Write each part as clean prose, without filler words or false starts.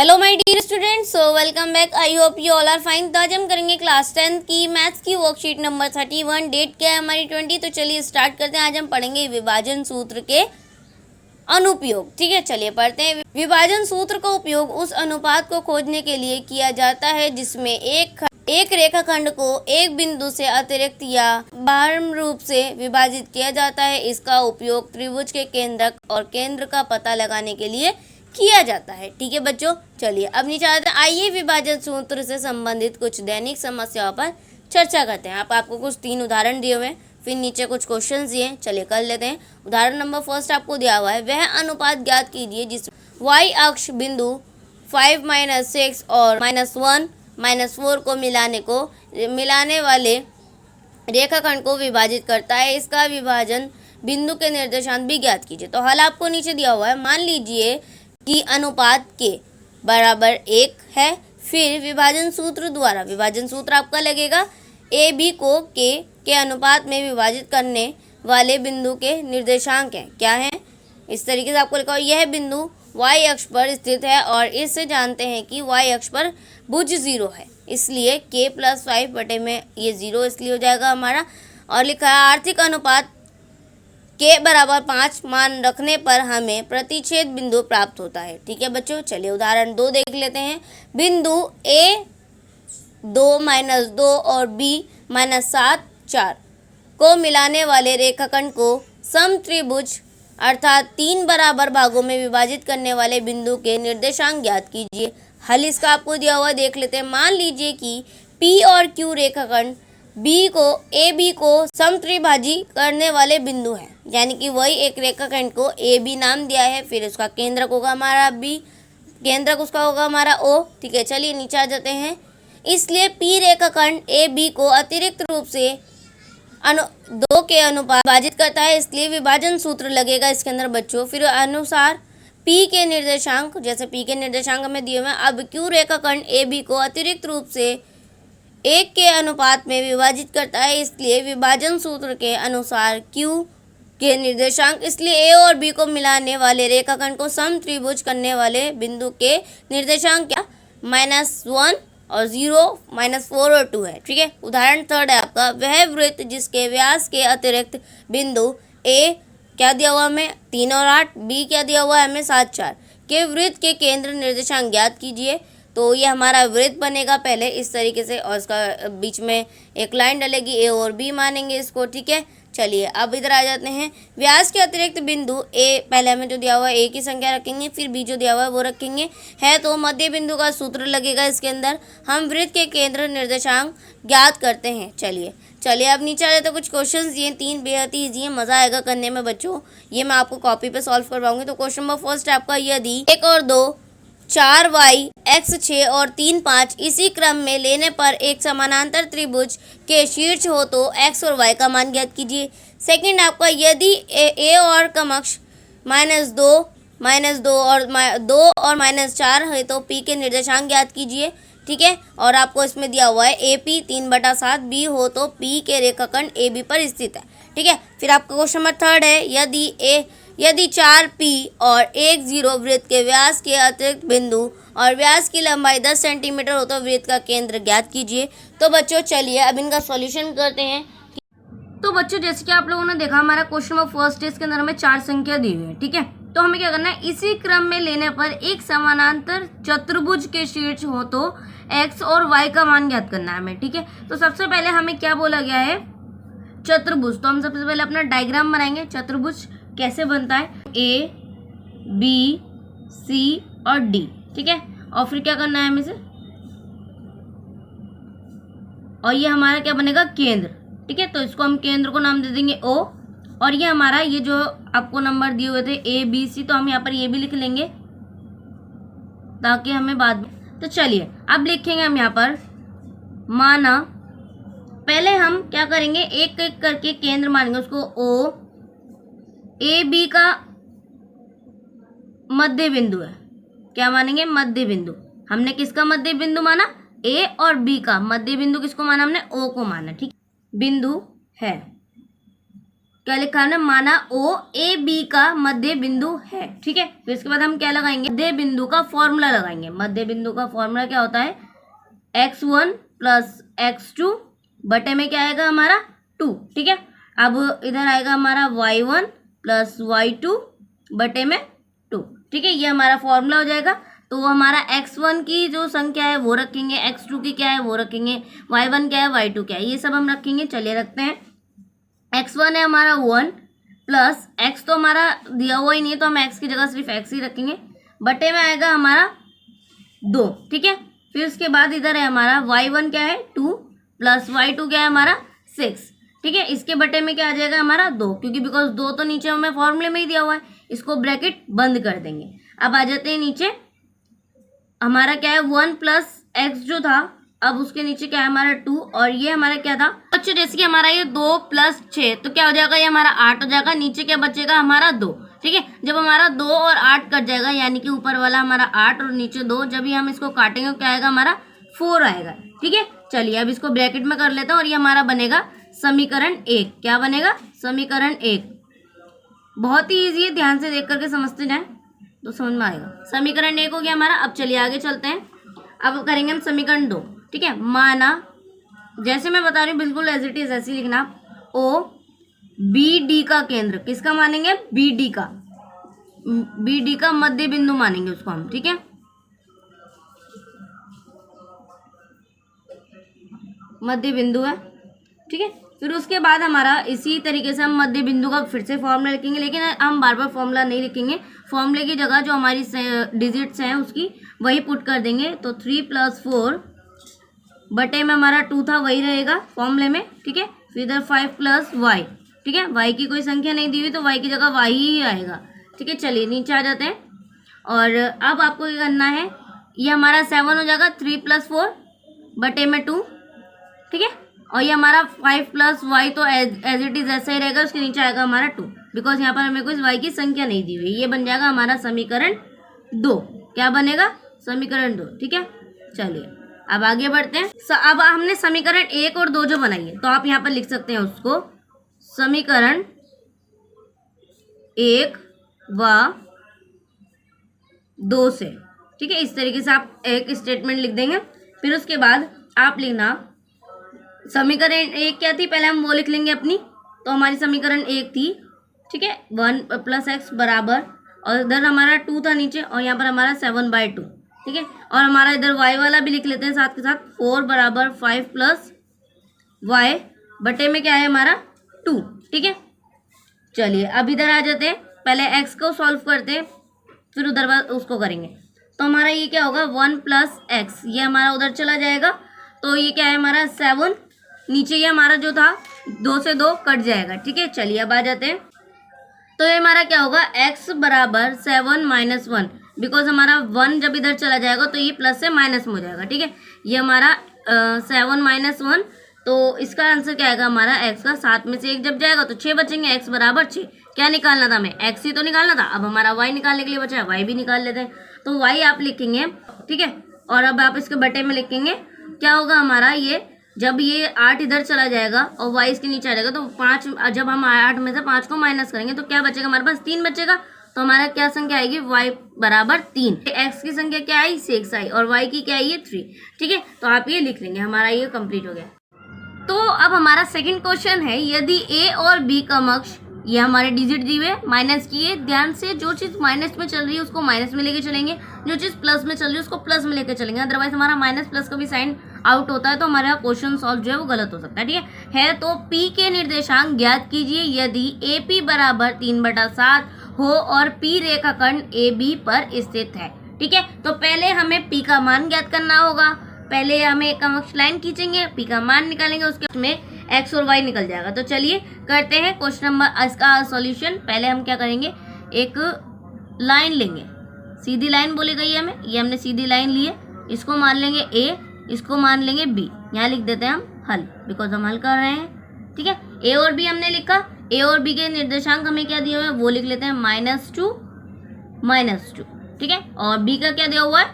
Hello my dear students, so welcome back. I hope you all are fine. तो आज हम करेंगे class 10 की मैथ्स की वर्कशीट नंबर 31। डेट क्या है हमारी 20। तो चलिए स्टार्ट करते हैं। आज हम पढ़ेंगे विभाजन सूत्र के अनुपयोग। ठीक है, चलिए पढ़ते हैं। विभाजन सूत्र का उपयोग उस अनुपात को खोजने के लिए किया जाता है जिसमें एक रेखाखंड को एक बिंदु से अतिरिक्त या बाह्य रूप से विभाजित किया जाता है। इसका उपयोग त्रिभुज के केंद्रक और केंद्र का पता लगाने के लिए किया जाता है। ठीक है बच्चों, चलिए अब नीचे आते हैं। आइए विभाजन सूत्र से संबंधित कुछ दैनिक समस्याओं पर चर्चा करते हैं। आपको कुछ 3 उदाहरण दिए हुए हैं, फिर नीचे कुछ क्वेश्चन दिए। चलिए कर लेते हैं। उदाहरण नंबर फर्स्ट आपको दिया हुआ है, वह अनुपात ज्ञात कीजिए जिस y अक्ष बिंदु 5 - 6 और -1 - 4 को मिलाने वाले रेखाखंड को विभाजित करता है। इसका विभाजन बिंदु के निर्देशांक भी ज्ञात कीजिए। तो हल आपको नीचे दिया हुआ है। मान लीजिए कि अनुपात के बराबर 1 है। फिर विभाजन सूत्र द्वारा, विभाजन सूत्र आपका लगेगा ए बी को के अनुपात में विभाजित करने वाले बिंदु के निर्देशांक हैं। क्या है? इस तरीके से आपको लिखा हो, यह बिंदु y अक्ष पर स्थित है और इससे जानते हैं कि y अक्ष पर भुज 0 है, इसलिए k + 5 बटे में ये 0 इसलिए हो जाएगा हमारा। और लिखा है आर्थिक अनुपात के बराबर 5 मान रखने पर हमें प्रतिच्छेद बिंदु प्राप्त होता है। ठीक है बच्चों, चलिए उदाहरण 2 देख लेते हैं। बिंदु A 2 - 2 और B -7 4 को मिलाने वाले रेखाखंड को समत्रिभुज अर्थात 3 बराबर भागों में विभाजित करने वाले बिंदु के निर्देशांक ज्ञात कीजिए। हल इसका आपको दिया हुआ देख लेते हैं। मान लीजिए कि P और Q रेखाखंड ए बी को समत्रिभाजी करने वाले बिंदु हैं, यानी कि वही एक रेखाखंड को ए बी नाम दिया है। फिर उसका केंद्रक होगा हमारा बी, केंद्रक उसका होगा हमारा ओ। ठीक है, चलिए नीचे आ जाते हैं। इसलिए पी रेखाखंड ए बी को अतिरिक्त रूप से 2 के अनुपात विभाजित करता है, इसलिए विभाजन सूत्र लगेगा इसके अंदर बच्चों। फिर अनुसार पी के निर्देशांक, जैसे पी के निर्देशांक हमें दिए हुए हैं। अब क्यू रेखाखंड ए बी को अतिरिक्त रूप से 1 के अनुपात में विभाजित करता है, इसलिए विभाजन सूत्र के अनुसार Q के निर्देशांक, इसलिए A और B को मिलाने वाले रेखाखंड को समत्रिभुज करने वाले बिंदु के निर्देशांक क्या? -1 और 0 -4 और 2 है। ठीक है, उदाहरण 3 है आपका, वह वृत्त जिसके व्यास के अतिरिक्त बिंदु A क्या दिया हुआ हमें 3 और 8, B क्या दिया हुआ है हमें 7 4 के वृत्त के केंद्र निर्देशांक ज्ञात कीजिए। तो ये हमारा वृत्त बनेगा पहले इस तरीके से, और इसका बीच में एक लाइन डलेगी, ए और बी मानेंगे इसको। ठीक है, चलिए अब इधर आ जाते हैं। व्यास के अतिरिक्त बिंदु ए, पहले हमें जो दिया हुआ है ए की संख्या रखेंगे, फिर बी जो दिया हुआ है वो रखेंगे। है तो मध्य बिंदु का सूत्र लगेगा इसके अंदर। हम वृत्त के केंद्र निर्देशांक ज्ञात करते हैं। चलिए अब नीचे आ जाते हैं। कुछ क्वेश्चन दिए 3, बेहद ही ईजी है, मज़ा आएगा करने में बच्चों। ये मैं आपको कॉपी पे सॉल्व करवाऊंगी। तो क्वेश्चन नंबर फर्स्ट है आपका, यदि 1 और 2 4y x 6 और 3 5 इसी क्रम में लेने पर एक समानांतर त्रिभुज के शीर्ष हो तो x और y का मान ज्ञात कीजिए। सेकंड आपका, यदि a और कमक्ष -2 और -4 है तो p के निर्देशांक ज्ञात कीजिए। ठीक है, और आपको इसमें दिया हुआ है AP 3/7 b हो तो p के रेखाखंड AB पर स्थित है। ठीक है, फिर आपका क्वेश्चन नंबर 3 है, यदि 4p और 1 0 वृत्त के व्यास के अतिरिक्त बिंदु और व्यास की लंबाई 10 सेंटीमीटर हो तो वृत्त का केंद्र ज्ञात कीजिए। तो बच्चों चलिए अब इनका सॉल्यूशन करते हैं। तो बच्चों जैसे कि आप लोगों ने देखा, हमारा क्वेश्चन नंबर फर्स्ट है, इसके अंदर हमें 4 संख्या दी हुई है। ठीक है, तो हमें क्या करना है, इसी क्रम में लेने पर एक समानांतर चतुर्भुज के शीर्ष हो तो x और y का मान ज्ञात करना है हमें। ठीक है, तो सबसे पहले हमें क्या बोला गया है, चतुर्भुज। तो हम सबसे पहले अपना डायग्राम बनाएंगे। चतुर्भुज कैसे बनता है, A B C और D। ठीक है, और फिर क्या करना है हमें से, और ये हमारा क्या बनेगा, केंद्र। ठीक है, तो इसको हम केंद्र को नाम दे देंगे O। और ये हमारा, ये जो आपको नंबर दिए हुए थे A B C, तो हम यहाँ पर ये भी लिख लेंगे ताकि हमें बाद में। तो चलिए अब लिखेंगे हम यहाँ पर, माना पहले हम क्या करेंगे, एक एक करके केंद्र मानेंगे उसको O। ए बी का मध्य बिंदु है, क्या मानेंगे, मध्य बिंदु। हमने किसका मध्य बिंदु माना, ए और बी का मध्य बिंदु किसको माना हमने, ओ को माना। ठीक, बिंदु है। क्या लिखा है, माना ओ ए बी का मध्य बिंदु है। ठीक है, फिर इसके बाद हम क्या लगाएंगे, मध्य बिंदु का फॉर्मूला लगाएंगे। मध्य बिंदु का फॉर्मूला क्या होता है, x1 प्लस x2 बटे में क्या आएगा हमारा 2। ठीक है, अब इधर आएगा हमारा y1 प्लस y2 बटे में 2। ठीक है, ये हमारा फॉर्मूला हो जाएगा। तो हमारा x1 की जो संख्या है वो रखेंगे, x2 की क्या है वो रखेंगे, y1 क्या है y2 क्या है, ये सब हम रखेंगे। चलिए रखते हैं। x1 है हमारा 1 प्लस x तो हमारा दिया हुआ ही नहीं है, तो हम x की जगह सिर्फ x ही रखेंगे, बटे में आएगा हमारा 2। ठीक है, फिर उसके बाद इधर है हमारा y1 क्या है 2 प्लस y2 क्या है हमारा 6। ठीक है, इसके बटे में क्या आ जाएगा हमारा 2, क्योंकि बिकॉज 2 तो नीचे हमें फॉर्मूले में ही दिया हुआ है, इसको ब्रैकेट बंद कर देंगे। अब आ जाते हैं नीचे, हमारा क्या है 1 प्लस x जो था, अब उसके नीचे क्या है हमारा 2, और ये हमारा क्या था अच्छा, जैसे कि हमारा ये 2 प्लस 6 तो क्या हो जाएगा, ये हमारा 8 हो जाएगा। नीचे क्या बचेगा हमारा 2। ठीक है, जब हमारा 2 और 8 कट जाएगा, यानी कि ऊपर वाला हमारा 8 और नीचे 2, जब ही हम इसको काटेंगे क्या आएगा हमारा 4 आएगा। ठीक है, चलिए अब इसको ब्रैकेट में कर लेते हैं, और ये हमारा बनेगा समीकरण 1। क्या बनेगा, समीकरण 1। बहुत ही ईजी है, ध्यान से देख करके समझते जाए तो समझ में आएगा। समीकरण 1 हो गया हमारा। अब चलिए आगे चलते हैं, अब करेंगे हम समीकरण 2। ठीक है, माना जैसे मैं बता रही हूँ बिल्कुल एज इट इज ऐसे लिखना, ओ बी डी का केंद्र, किसका मानेंगे, बी डी का मध्य बिंदु मानेंगे उसको हम। ठीक है, मध्य बिंदु है। ठीक है, फिर उसके बाद हमारा इसी तरीके से हम मध्य बिंदु का फिर से फॉर्मूला लिखेंगे, लेकिन हम बार बार फॉर्मूला नहीं लिखेंगे, फॉर्मूले की जगह जो हमारी डिजिट्स हैं उसकी वही पुट कर देंगे। तो 3 + 4 बटे में हमारा 2 था, वही रहेगा फॉर्मूले में। ठीक है, फिर इधर 5 + y। ठीक है, y की कोई संख्या नहीं दी हुई, तो y की जगह y ही आएगा। ठीक है, चलिए नीचे आ जाते हैं, और अब आपको क्या करना है, ये हमारा 7 हो जाएगा 3 + 4 बटे में 2। ठीक है, और ये हमारा 5 + y तो एज इट इज ऐसा ही रहेगा, उसके नीचे आएगा हमारा 2, बिकॉज यहाँ पर हमें कोई y की संख्या नहीं दी हुई। ये बन जाएगा हमारा समीकरण 2। क्या बनेगा, समीकरण 2। ठीक है, चलिए अब आगे बढ़ते हैं। अब हमने समीकरण 1 और 2 जो बनाई है, तो आप यहाँ पर लिख सकते हैं उसको समीकरण 1 व 2 से। ठीक है, इस तरीके से आप एक स्टेटमेंट लिख देंगे। फिर उसके बाद आप लिखना समीकरण 1 क्या थी, पहले हम वो लिख लेंगे अपनी। तो हमारी समीकरण 1 थी, ठीक है, 1 + x बराबर, और इधर हमारा 2 था नीचे, और यहाँ पर हमारा 7/2। ठीक है, और हमारा इधर y वाला भी लिख लेते हैं साथ के साथ, 4 = 5 + y बटे में क्या है हमारा 2। ठीक है, चलिए अब इधर आ जाते हैं, पहले x को सॉल्व करते हैं, फिर उधर उसको करेंगे। तो हमारा ये क्या होगा 1 + x, ये हमारा उधर चला जाएगा, तो ये क्या है हमारा 7, नीचे ये हमारा जो था 2 से 2 कट जाएगा। ठीक है, चलिए अब आ जाते हैं, तो ये हमारा क्या होगा x बराबर 7 - 1, बिकॉज हमारा 1 जब इधर चला जाएगा तो ये प्लस से माइनस में हो जाएगा। ठीक है, ये हमारा 7 - 1, तो इसका आंसर क्या आएगा हमारा x का 7 में से 1 जब जाएगा तो 6 बचेंगे। x बराबर 6, क्या निकालना था हमें, x ही तो निकालना था। अब हमारा y निकालने के लिए बचा है, y भी निकाल लेते हैं। तो y आप लिखेंगे, ठीक है, और अब आप इसके बटे में लिखेंगे, क्या होगा हमारा ये, जब ये 8 इधर चला जाएगा और y इसके नीचे आ जाएगा, तो 5, जब हम 8 में से 5 को माइनस करेंगे तो क्या बचेगा हमारे पास, 3 बचेगा। तो हमारा क्या संख्या आएगी, y बराबर 3। x की संख्या क्या आई, 6 आई, और y की क्या आई है 3। ठीक है, तो आप ये लिख लेंगे, हमारा ये कंप्लीट हो गया। तो अब हमारा सेकंड क्वेश्चन है, यदि a और b का अक्ष, ये हमारे डिजिट दी हुए माइनस किए, ध्यान से जो चीज़ माइनस में चल रही है उसको माइनस में लेके चलेंगे, जो चीज़ प्लस में चल रही है उसको प्लस में लेके चलेंगे, अदरवाइज हमारा माइनस प्लस का भी साइन आउट होता है, तो हमारा क्वेश्चन सॉल्व जो है वो गलत हो सकता है। ठीक है, तो p के निर्देशांक ज्ञात कीजिए यदि AP बराबर 3/7 हो और P रेखाखंड AB पर स्थित है। ठीक है, तो पहले हमें P का मान ज्ञात करना होगा, पहले हमें एक अक्ष लाइन खींचेंगे, P का मान निकालेंगे, उसके में x और y निकल जाएगा। तो चलिए करते हैं क्वेश्चन नंबर इसका सॉल्यूशन। पहले हम क्या करेंगे, एक लाइन लेंगे, सीधी लाइन बोली गई है हमें, ये हमने सीधी लाइन ली है, इसको मान लेंगे a, इसको मान लेंगे b, यहाँ लिख देते हैं हम हल, बिकॉज हम हल कर रहे हैं। ठीक है, a और b हमने लिखा, a और b के निर्देशांक हमें क्या दिए हुए हैं वो लिख लेते हैं -2 -2। ठीक है, और b का क्या दिया हुआ है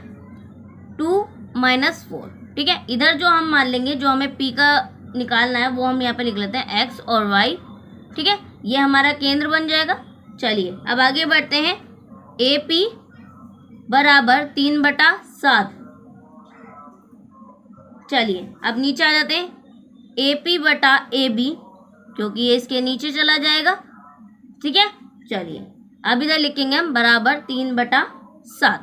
2 - 4। ठीक है, इधर जो हम मान लेंगे, जो हमें p का निकालना है वो हम यहाँ पे लिख लेते हैं x और y। ठीक है, ये हमारा केंद्र बन जाएगा। चलिए अब आगे बढ़ते हैं। AP बराबर 3/7। चलिए अब नीचे आ जाते हैं। AP बटा AB, क्योंकि ये इसके नीचे चला जाएगा। ठीक है, चलिए अब इधर लिखेंगे हम बराबर 3/7।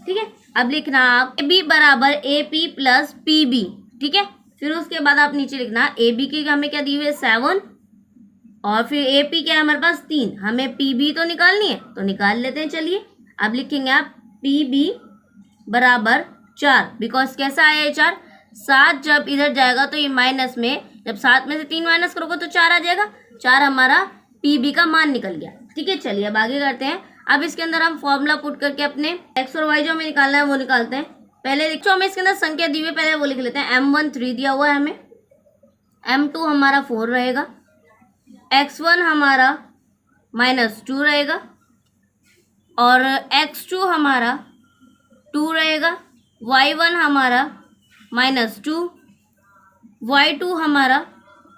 ठीक है, अब लिखना आप AB बराबर AP प्लस PB। ठीक है, फिर उसके बाद आप नीचे लिखना AB की हमें क्या दी हुई है 7, और फिर AP क्या है हमारे पास 3। हमें PB तो निकालनी है, तो निकाल लेते हैं। चलिए अब लिखेंगे आप PB बराबर 4, बिकॉज कैसा आया है 4, 7 जब इधर जाएगा तो ये माइनस में, जब 7 में से 3 माइनस करोगे तो 4 आ जाएगा। 4 हमारा PB का मान निकल गया। ठीक है, चलिए अब आगे करते हैं। अब इसके अंदर हम फॉर्मूला पुट करके अपने x और y जो हमें निकालना है वो निकालते हैं। पहले देखो हमें इसके अंदर संख्या दी हुई है, पहले वो लिख लेते हैं। M1 3 दिया हुआ है हमें, M2 हमारा 4 रहेगा, x1 हमारा -2 रहेगा, और x2 हमारा 2 रहेगा, y1 हमारा -2, y2 हमारा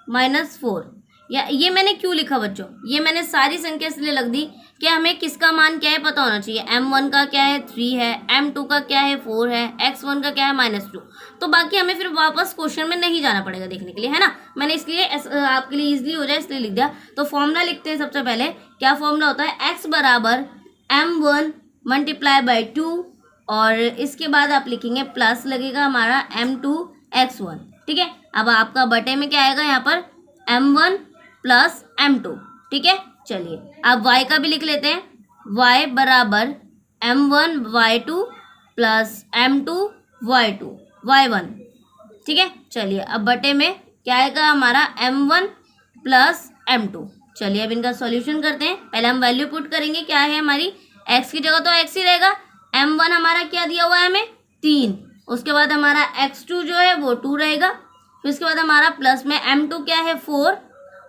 -4। या ये मैंने क्यों लिखा बच्चों, ये मैंने सारी संख्या इसलिए लग दी कि हमें किसका मान क्या है पता होना चाहिए। M1 का क्या है 3 है, M2 का क्या है 4 है, x1 का क्या है -2। तो बाकी हमें फिर वापस क्वेश्चन में नहीं जाना पड़ेगा देखने के लिए, है ना। मैंने इसलिए आपके लिए इजीली हो जाए इसलिए लिख दिया। तो फॉर्मूला लिखते हैं सबसे पहले। क्या फॉर्मूला होता है, x बराबर M1 × 2, और इसके बाद आप लिखेंगे प्लस लगेगा हमारा M2 x1। ठीक है, अब आपका बटे में क्या आएगा यहाँ पर M1 प्लस M2। ठीक है, चलिए अब y का भी लिख लेते हैं। y बराबर M1 y2 plus M2 y2 y1। ठीक है, चलिए अब बटे में क्या आएगा हमारा M1 प्लस M2। चलिए अब इनका सॉल्यूशन करते हैं। पहले हम वैल्यू पुट करेंगे, क्या है हमारी x की जगह तो x ही रहेगा। M1 हमारा क्या दिया हुआ है हमें 3, उसके बाद हमारा x2 जो है वो 2 रहेगा, फिर उसके बाद हमारा प्लस में M2 क्या है 4,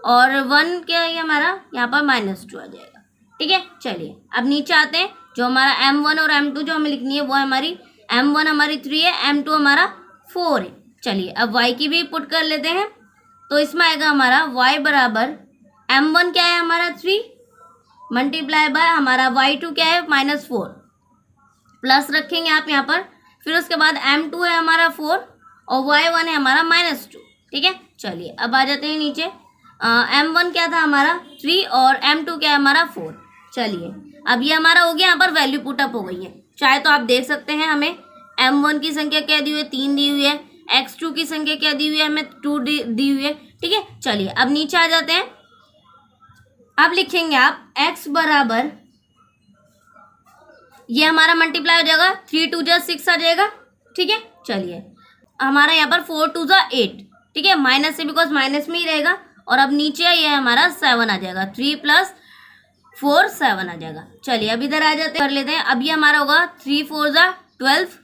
और 1 क्या है हमारा यहाँ पर -2 आ जाएगा। ठीक है, चलिए अब नीचे आते हैं। जो हमारा M1 और M2 जो हमें लिखनी है वो है हमारी M1 हमारी 3 है, M2 हमारा 4 है। चलिए अब y की भी पुट कर लेते हैं। तो इसमें आएगा हमारा y बराबर M1 क्या है हमारा 3 मल्टीप्लाई बाय हमारा y2 क्या है -4, प्लस रखेंगे आप यहाँ पर, फिर उसके बाद M2 है हमारा 4 और y1 है हमारा -2। ठीक है, चलिए अब आ जाते हैं नीचे। M1 क्या था हमारा 3 और M2 क्या है हमारा 4। चलिए अब ये हमारा हो गया, यहाँ पर वैल्यू पुटअप हो गई है। चाहे तो आप देख सकते हैं हमें M1 की संख्या क्या दी हुई है 3 दी हुई है, x2 की संख्या क्या दी हुई है हमें 2 दी हुई है। ठीक है, चलिए अब नीचे आ जाते हैं। अब लिखेंगे आप x बराबर, ये हमारा मल्टीप्लाई हो जाएगा 3 2 जा 6 आ जाएगा। ठीक है, चलिए हमारा यहाँ पर 4 2 जा 8। ठीक है, माइनस से बिकॉज माइनस में ही रहेगा, और अब नीचे ये हमारा 7 आ जाएगा, 3 + 4 7 आ जाएगा। चलिए अब इधर आ जाते हैं, कर लेते हैं। अब ये हमारा होगा 3 4 जा 12।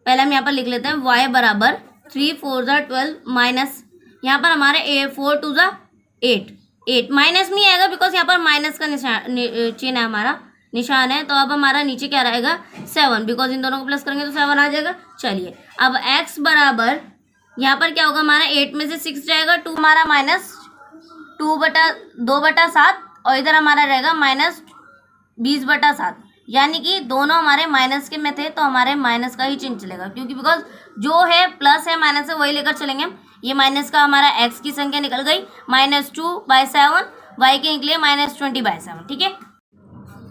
पहले हम यहाँ पर लिख लेते हैं y बराबर 3 4 जा 12 माइनस यहाँ पर हमारे 4 2 जा 8 माइनस में आएगा बिकॉज यहाँ पर माइनस का चिन्ह है हमारा, निशान है। तो अब हमारा नीचे क्या रहेगा 7, बिकॉज इन दोनों को प्लस करेंगे तो 7 आ जाएगा। चलिए अब x बराबर यहाँ पर क्या होगा हमारा 8 में से 6 जाएगा, 2 हमारा -2/7, और इधर हमारा रहेगा -20/7। यानी कि दोनों हमारे माइनस के में थे तो हमारे माइनस का ही चिन्ह चलेगा, क्योंकि बिकॉज जो है प्लस है माइनस है वही लेकर चलेंगे हम। ये माइनस का हमारा x की संख्या निकल गई -2/7, y के निकले -20/7। ठीक है,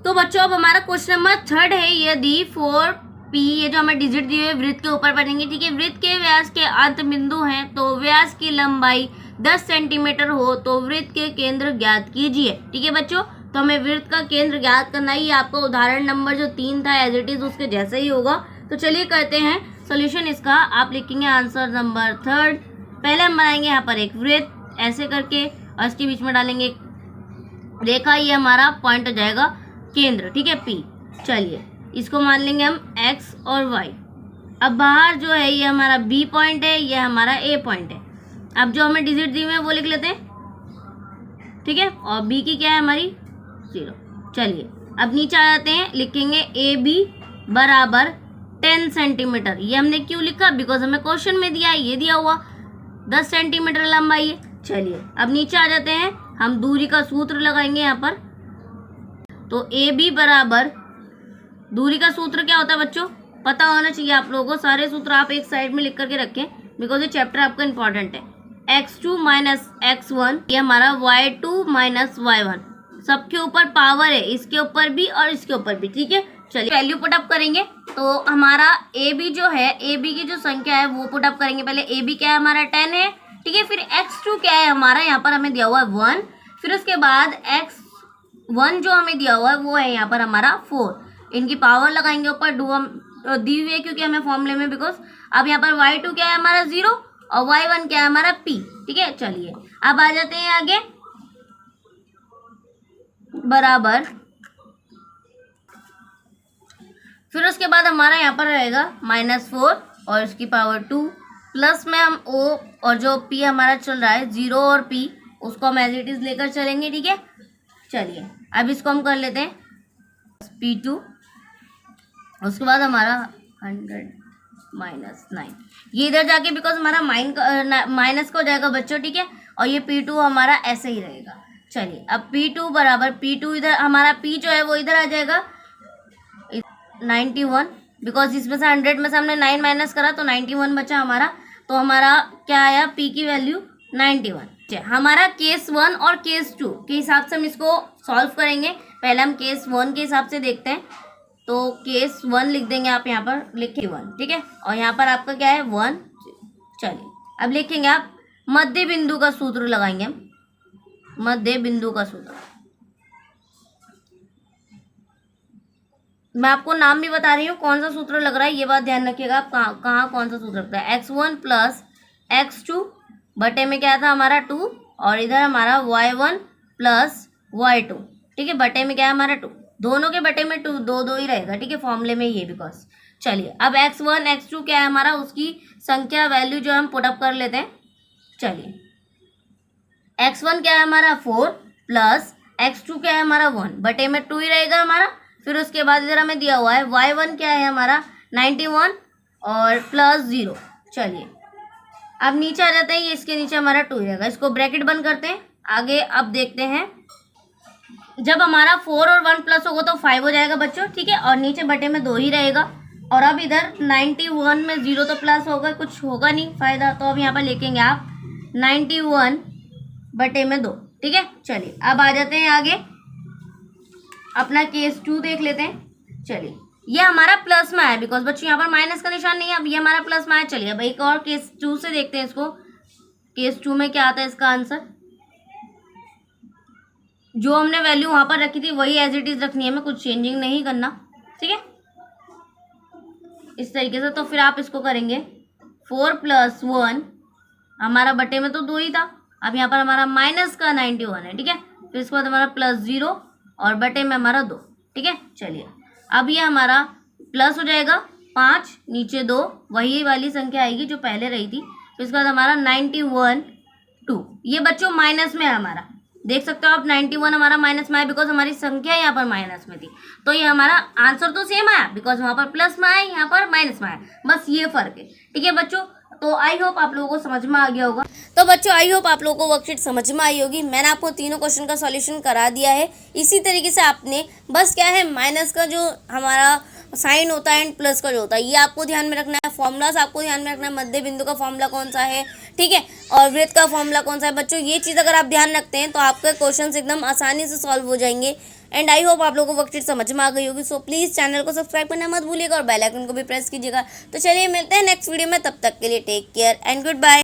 तो बच्चों अब हमारा क्वेश्चन नंबर 3 है। यदि 4p ये जो हमें डिजिट दिए हुए वृत्त के ऊपर पढ़ेंगे। ठीक है, वृत्त के व्यास के अंत बिंदु हैं तो व्यास की लंबाई 10 सेंटीमीटर हो तो वृत्त के केंद्र ज्ञात कीजिए। ठीक है बच्चों, तो हमें वृत्त का केंद्र ज्ञात करना ही, आपका उदाहरण नंबर जो 3 था एज इट इज उसके जैसे ही होगा। तो चलिए करते हैं सोल्यूशन इसका। आप लिखेंगे आंसर नंबर 3। पहले हम बनाएंगे यहाँ पर एक वृत्त ऐसे करके, और इसके बीच में डालेंगे एक रेखा, ये हमारा पॉइंट हो जाएगा केंद्र। ठीक है P। चलिए इसको मान लेंगे हम x और y। अब बाहर जो है ये हमारा B पॉइंट है, ये हमारा A पॉइंट है। अब जो हमें डिजिट दी हुई है वो लिख लेते हैं। ठीक है, और B की क्या है हमारी 0। चलिए अब नीचे आ जाते हैं, लिखेंगे AB बराबर 10 सेंटीमीटर। ये हमने क्यों लिखा, बिकॉज हमें क्वेश्चन में दिया है, ये दिया हुआ 10 सेंटीमीटर लंबाई है। चलिए अब नीचे आ जाते हैं। हम दूरी का सूत्र लगाएंगे यहाँ पर। तो ए बी बराबर, दूरी का सूत्र क्या होता है बच्चों, पता होना चाहिए आप लोगों को। सारे सूत्र आप एक साइड में लिख करके रखें बिकॉज ये चैप्टर आपका इंपॉर्टेंट है। x2 माइनस x1, ये हमारा y2 माइनस y1, सबके ऊपर पावर है, इसके ऊपर भी और इसके ऊपर भी, ठीक है। चलिए वैल्यू पुटअप करेंगे। तो हमारा ए बी जो है, ए बी की जो संख्या है वो पुटअप करेंगे। पहले ए बी क्या है हमारा 10 है, ठीक है। फिर x2 क्या है हमारा, यहाँ पर हमें दिया हुआ है 1। फिर उसके बाद x1 जो हमें दिया हुआ है वो है यहाँ पर हमारा 4। इनकी पावर लगाएंगे ऊपर, दी हुई है क्योंकि हमें फॉर्मूले में, बिकॉज अब यहाँ पर y2 क्या है हमारा 0 और y1 क्या है हमारा p, ठीक है। चलिए अब आ जाते हैं आगे, बराबर। फिर उसके बाद हमारा यहाँ पर रहेगा -4 और इसकी पावर 2, प्लस में हम o और जो p हमारा चल रहा है 0 और p, उसको हम एज इट इज लेकर चलेंगे, ठीक है। चलिए अब इसको हम कर लेते हैं p2। उसके बाद हमारा 100 माइनस 9, ये इधर जाके बिकॉज हमारा माइनस का हो जाएगा बच्चों, ठीक है। और ये p2 हमारा ऐसे ही रहेगा। चलिए अब p2 बराबर, p2 इधर हमारा p जो है वो इधर आ जाएगा 91, बिकॉज इसमें से 100 में से हमने 9 माइनस करा तो 91 बचा हमारा। तो हमारा क्या आया, p की वैल्यू 91। हमारा केस 1 और केस 2 के हिसाब से हम इसको सॉल्व करेंगे। पहले हम केस 1 के हिसाब से देखते हैं। तो केस 1 लिख देंगे आप, यहाँ पर लिखिए 1, ठीक है। और यहाँ पर आपका क्या है 1। चलिए अब लिखेंगे आप मध्य बिंदु का सूत्र लगाएंगे हम, मध्य बिंदु का सूत्र। मैं आपको नाम भी बता रही हूँ कौन सा सूत्र लग रहा है, ये बात ध्यान रखिएगा आप कहाँ कौन सा सूत्र लगता है। x1 प्लस x2 बटे में क्या था हमारा 2, और इधर हमारा y1 प्लस y2, ठीक है, बटे में क्या है हमारा 2। दोनों के बटे में 2 2 ही रहेगा, ठीक है, फॉर्मूले में ये बिकॉज। चलिए अब x1 x2 क्या है हमारा, उसकी संख्या वैल्यू जो हम पुटअप कर लेते हैं। चलिए x1 क्या है हमारा 4 प्लस x2 क्या है हमारा 1, बटे में 2 ही रहेगा हमारा। फिर उसके बाद इधर हमें दिया हुआ है y1 क्या है हमारा 91 और प्लस 0। चलिए अब नीचे आ जाते हैं, ये इसके नीचे हमारा 2 ही रहेगा, इसको ब्रैकेट बंद करते हैं। आगे अब देखते हैं, जब हमारा 4 और 1 प्लस होगा तो 5 हो जाएगा बच्चों, ठीक है। और नीचे बटे में 2 ही रहेगा। और अब इधर 91 में 0 तो प्लस होगा, कुछ होगा नहीं फायदा, तो अब यहाँ पर लिखेंगे आप 91 बटे में 2, ठीक है। चलिए अब आ जाते हैं आगे, अपना केस 2 देख लेते हैं। चलिए ये हमारा प्लस में आया बिकॉज बच्चों यहाँ पर माइनस का निशान नहीं है, अब ये हमारा प्लस में आया। चलिए अब एक और केस 2 से देखते हैं इसको। केस 2 में क्या आता है इसका आंसर, जो हमने वैल्यू वहां पर रखी थी वही एज इट इज रखनी है, हमें कुछ चेंजिंग नहीं करना, ठीक है, इस तरीके से। तो फिर आप इसको करेंगे 4 प्लस 1 हमारा बटे में तो 2 ही था, अब यहाँ पर हमारा माइनस का 91 है, ठीक है। फिर इसके बाद हमारा प्लस 0 और बटे में हमारा 2, ठीक है। चलिए अब ये हमारा प्लस हो जाएगा 5, नीचे 2, वही वाली संख्या आएगी जो पहले रही थी। फिर इसके बाद हमारा 91 2, ये बच्चों माइनस में है हमारा, देख सकते हो आप 91 हमारा माइनस में आया बिकॉज हमारी संख्या यहाँ पर माइनस में थी। तो ये हमारा आंसर तो सेम आया बिकॉज वहाँ पर प्लस में आया, यहाँ पर माइनस में आया, बस ये फर्क है, ठीक है बच्चों। तो आई होप आप लोगों को समझ में आ गया होगा। तो बच्चों आई होप आप लोगों को वर्कशीट समझ में आई होगी। मैंने आपको तीनों क्वेश्चन का सॉल्यूशन करा दिया है। इसी तरीके से आपने बस क्या है, माइनस का जो हमारा साइन होता है एंड प्लस का जो होता है ये आपको ध्यान में रखना है। फॉर्मूलाज आपको ध्यान में रखना है, मध्य बिंदु का फॉर्मूला कौन सा है, ठीक है, और वृत्त का फॉर्मूला कौन सा है। बच्चों ये चीज़ अगर आप ध्यान रखते हैं तो आपके क्वेश्चन एकदम आसानी से सॉल्व हो जाएंगे। एंड आई होप आप लोगों को वर्कशीट समझ में आ गई होगी। सो प्लीज़ चैनल को सब्सक्राइब करना मत भूलिएगा और बेल आइकन को भी प्रेस कीजिएगा। तो चलिए मिलते हैं नेक्स्ट वीडियो में, तब तक के लिए take care and good bye.